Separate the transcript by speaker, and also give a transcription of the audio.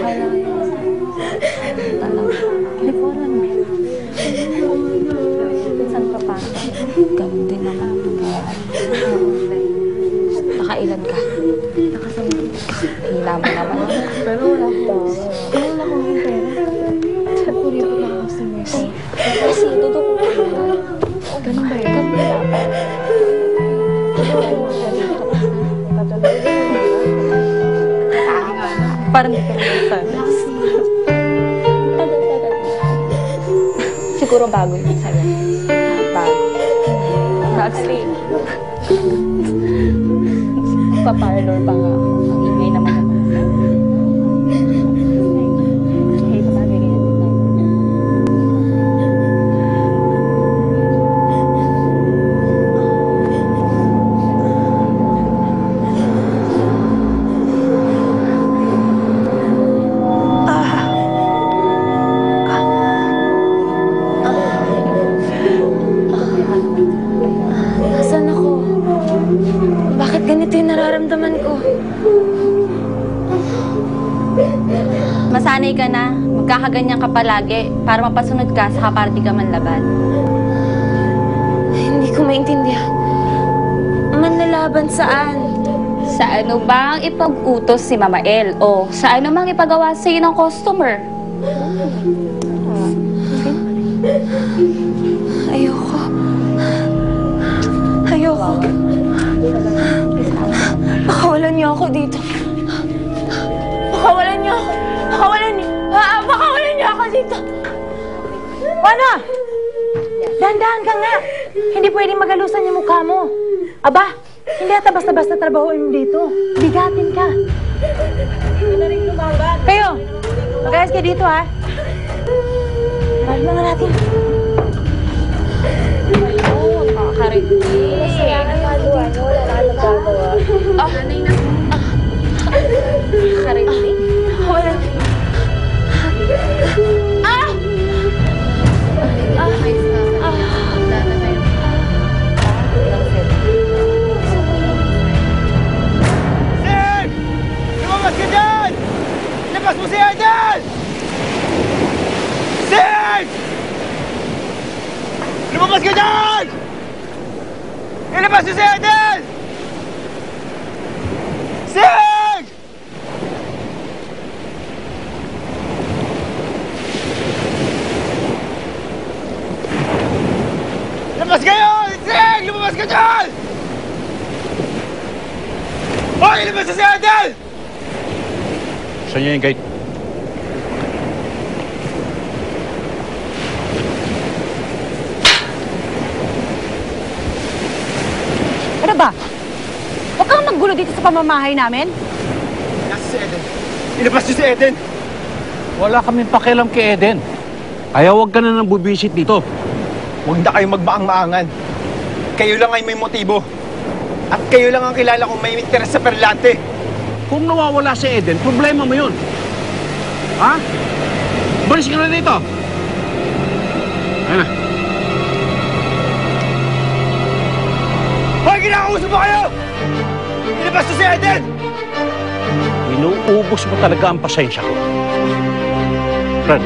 Speaker 1: Akala ko yun. Talaga. Lipunan mo. Saan ka pa? Ganun din naman. Nakailan ka? Nakasamit. Hila mo naman. Pero wala ko. Wala ko yung pera. Puri ko lang ako sa mesa. Kasi totoo ko na. Ganun ba yun? Ganun ba yun? Parang di ka naman sana. Siguro bago yun sa'yo. Bago. Actually, pa-parlor pa nga ako. Ang ingay naman naman. Okay, pabagay rin natin tayo. Nasaan ako? Bakit ganito yung nararamdaman ko? Masanay ka na. Magkakaganyan ka palagi para mapasunod ka sa kaparty ka manlaban. Hindi ko maintindihan. Manlalaban saan? Sa ano bang ipag-utos si Mama El? O sa ano mang ipagawa sa'yo ng customer? Ayoko. Ayoko. Pakawalan niyo ako dito. Pakawalan niyo ako. Pakawalan niyo ako dito.
Speaker 2: Ano? Dahan-dahan ka nga. Hindi pwedeng magalusan yung mukha mo. Aba, hindi ata basta-basta trabahoin mo dito. Bigatin ka. Kayo, mag-ayos kayo dito, ha? Mahal na nga natin.
Speaker 1: Ayun, nakakarinig.
Speaker 3: Wala na nagagawa.
Speaker 1: Nanay na. Nakakarinig.
Speaker 2: Wala.
Speaker 4: Sig! Lumabas ka dyan! Ilabas mo si Eden! Sig! Lumabas ka dyan! Ilabas mo si Eden! Sig! Lumabas kayo! Sig! Lumabas ka dyan! Hoy! Ilabas mo si Eden!
Speaker 5: Saan niya yung gate?
Speaker 2: Ano ba? Huwag kang maggulo dito sa pamamahay namin.
Speaker 4: Nasa si Eden. Ilabas niyo si Eden!
Speaker 5: Wala kaming pakialam kay Eden. Kaya huwag ka na nang bubisit dito.
Speaker 4: Huwag na kayo magmaang-maangan. Kayo lang ay may motibo. At kayo lang ang kilala kong may interes sa Perlante.
Speaker 5: Kung nawawala si Eden, problema mo yun. Ha? Balis ka na dito. Ayun na.
Speaker 4: Hoy! Kinakausap mo kayo! Ilabas niyo si Eden!
Speaker 5: Inuubos mo talaga ang pasensya ko. Fred,